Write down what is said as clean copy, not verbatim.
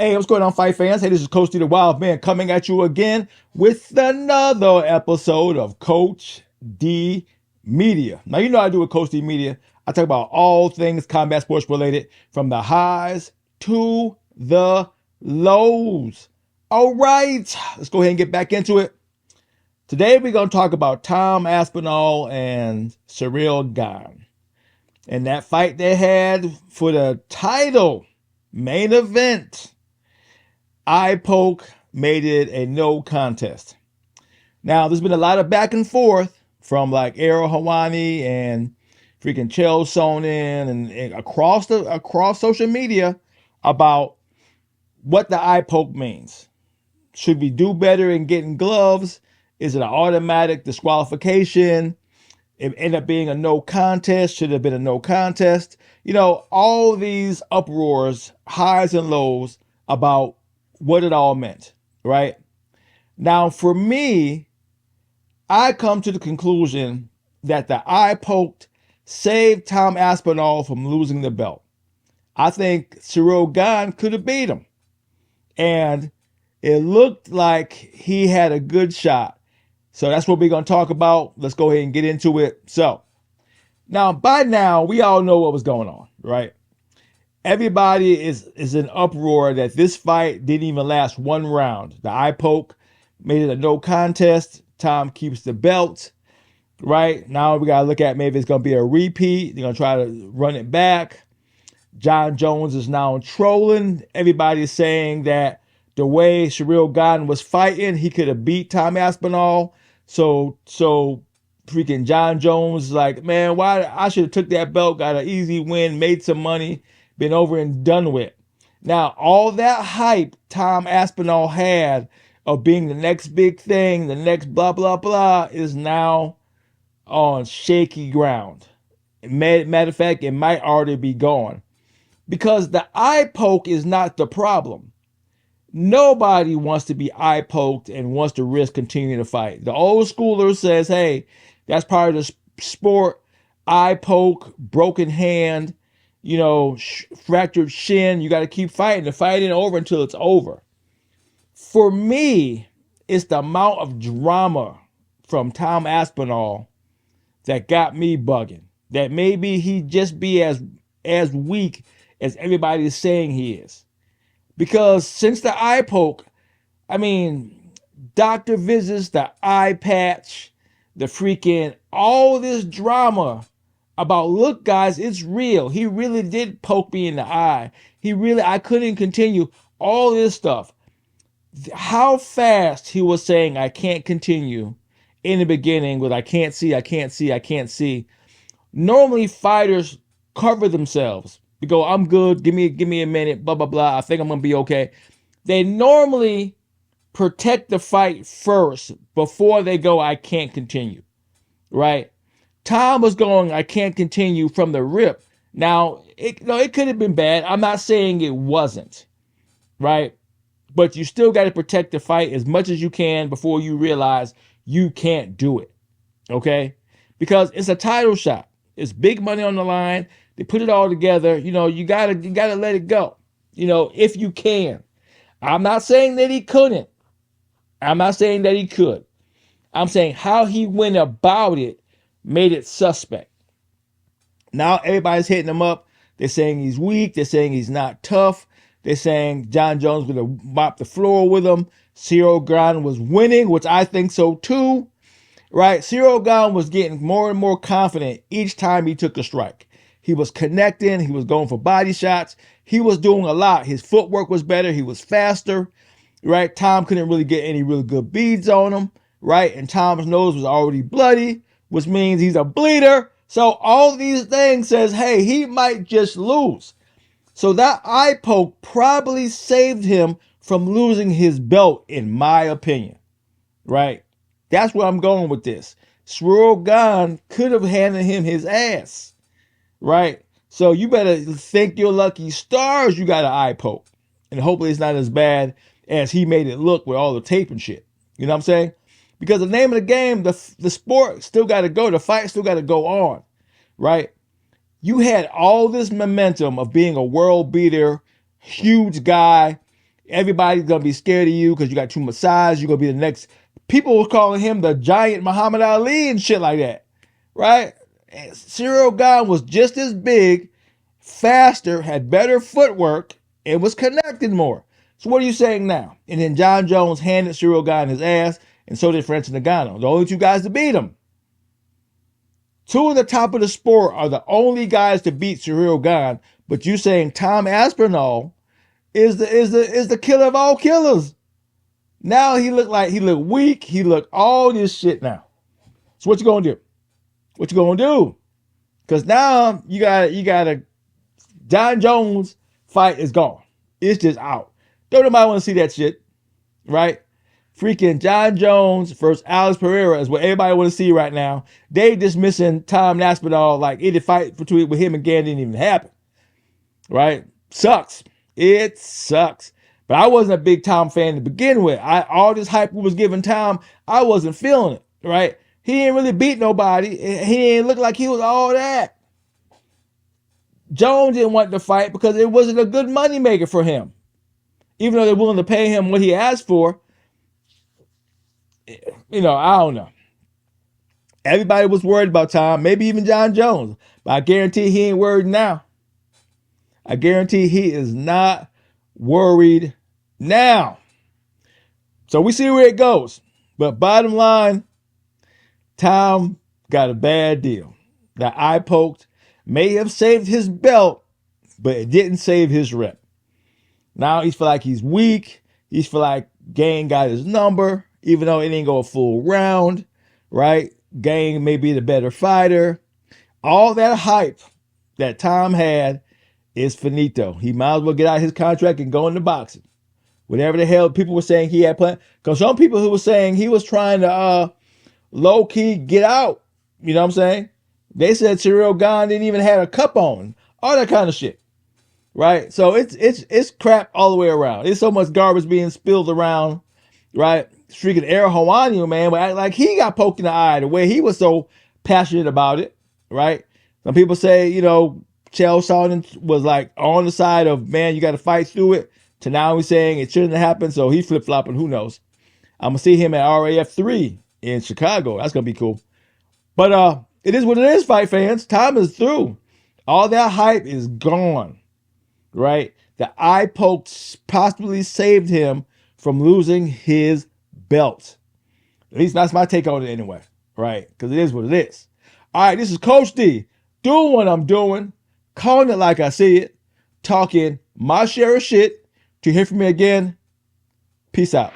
Hey, what's going on, fight fans? Hey, this is Coach D, the Wild Man, coming at you again with another episode of Coach D Media. Now, you know I do with Coach D Media. I talk about all things combat sports related, from the highs to the lows. All right, let's go ahead and get back into it. Today, we're going to talk about Tom Aspinall and Ciryl Gane and that fight they had for the title main event. Eye poke made it a no contest. Now, there's been a lot of back and forth from like Ariel Helwani and freaking Chael Sonnen and across social media about what the eye poke means. Should we do better in getting gloves? Is it an automatic disqualification? It ended up being a no contest. Should have been a no contest. You know, all these uproars, highs and lows about what it all meant, right? Now, for me, I come to the conclusion that the eye poked saved Tom Aspinall from losing the belt. I think Ciryl Gane could have beat him. And it looked like he had a good shot. So that's what we're going to talk about. Let's go ahead and get into it. So, now, by now, we all know what was going on, right? Everybody is in uproar that this fight didn't even last one round. The eye poke made it a no contest. Tom keeps the belt, right? Now we got to look at maybe it's going to be a repeat. They're going to try to run it back. John Jones is now trolling. Everybody's saying that the way Ciryl Gane was fighting, he could have beat Tom Aspinall. So freaking John Jones is like, man, why I should have took that belt, got an easy win, made some money, been over and done with. Now, all that hype Tom Aspinall had of being the next big thing, the next blah, blah, blah, is now on shaky ground. Matter of fact, it might already be gone. Because the eye poke is not the problem. Nobody wants to be eye poked and wants to risk continuing to fight. The old schooler says, hey, that's part of the sport. Eye poke, broken hand, fractured shin. You got to keep fighting. The fight ain't over until it's over. For me, it's the amount of drama from Tom Aspinall that got me bugging. That maybe he just be as weak as everybody is saying he is. Because since the eye poke, I mean, doctor visits, the eye patch, the freaking, all this drama about, look, guys, it's real. He really did poke me in the eye. I couldn't continue. All this stuff. How fast he was saying, I can't continue in the beginning with, I can't see, I can't see, I can't see. Normally, fighters cover themselves. We go, I'm good. Give me a minute. Blah, blah, blah. I think I'm going to be okay. They normally protect the fight first before they go, I can't continue. Right? Tom was going, I can't continue from the rip. Now, it could have been bad. I'm not saying it wasn't. Right? But you still got to protect the fight as much as you can before you realize you can't do it. Okay? Because it's a title shot. It's big money on the line. They put it all together. You gotta let it go. If you can. I'm not saying that he couldn't. I'm not saying that he could. I'm saying how he went about it made it suspect. Now everybody's hitting him up. They're saying he's weak. They're saying he's not tough. They're saying John Jones going to mop the floor with him. Ciryl Gane was winning, which I think so too. Right? Ciryl Gane was getting more and more confident each time he took a strike. He was connecting. He was going for body shots. He was doing a lot. His footwork was better. He was faster. Right? Tom couldn't really get any really good beads on him. Right? And Tom's nose was already bloody, which means he's a bleeder. So all these things says, hey, he might just lose. So that eye poke probably saved him from losing his belt, in my opinion. Right? That's where I'm going with this. Ciryl Gane could have handed him his ass. Right? So you better thank your lucky stars you got an eye poke. And hopefully it's not as bad as he made it look with all the tape and shit. You know what I'm saying? Because the name of the game, the sport still got to go. The fight still got to go on. Right? You had all this momentum of being a world beater, huge guy, Everybody's gonna be scared of you because you got too much size. You're gonna be the next. People were calling him the giant Muhammad Ali and shit like that, right? And Ciryl Gane was just as big, faster, had better footwork, and was connected more. So what are you saying now? And then John Jones handed Ciryl Gane his ass, and so did Francis Ngannou. The only two guys to beat him. Two of the top of the sport are the only guys to beat Ciryl Gane, but you saying Tom Aspinall is the killer of all killers. Now he looked weak. He looked all this shit now. So what you gonna do? What you gonna do? Because now you got a John Jones fight is gone. It's just out. Don't nobody want to see that shit, right? Freaking John Jones versus Alex Pereira is what everybody want to see right now. They dismissing Tom Aspinall like any fight between with him and Gane didn't even happen, right? Sucks. It sucks. But I wasn't a big Tom fan to begin with. All this hype was giving Tom, I wasn't feeling it, right? He didn't really beat nobody. He didn't look like he was all that. Jones didn't want to fight because it wasn't a good moneymaker for him. Even though they're willing to pay him what he asked for, I don't know. Everybody was worried about Tom, maybe even John Jones. But I guarantee he ain't worried now. I guarantee he is not worried now. So we see where it goes. But bottom line, Tom got a bad deal. That eye poked may have saved his belt, but it didn't save his rep. Now he feel like he's weak. He feel like Gane got his number, even though it didn't go a full round, right? Gane may be the better fighter. All that hype that Tom had is finito. He might as well get out his contract and go into boxing. Whatever the hell people were saying he had planned. Because some people who were saying he was trying to low-key get out. You know what I'm saying? They said Ciryl Gane didn't even have a cup on. All that kind of shit. Right? So it's crap all the way around. There's so much garbage being spilled around. Right? Freaking Ariel Helwani, man, like he got poked in the eye the way he was so passionate about it. Right? Some people say, Chael Sonnen was like on the side of, man, you got to fight through it. To now he's saying it shouldn't have happened, so he flip-flopping. Who knows? I'm going to see him at RAF 3 in Chicago. That's going to be cool. But it is what it is, fight fans. Time is through. All that hype is gone, right? The eye poke possibly saved him from losing his belt. At least that's my take on it anyway, right? Because it is what it is. All right, this is Coach D. Doing what I'm doing, calling it like I see it, talking my share of shit. To hear from me again, peace out.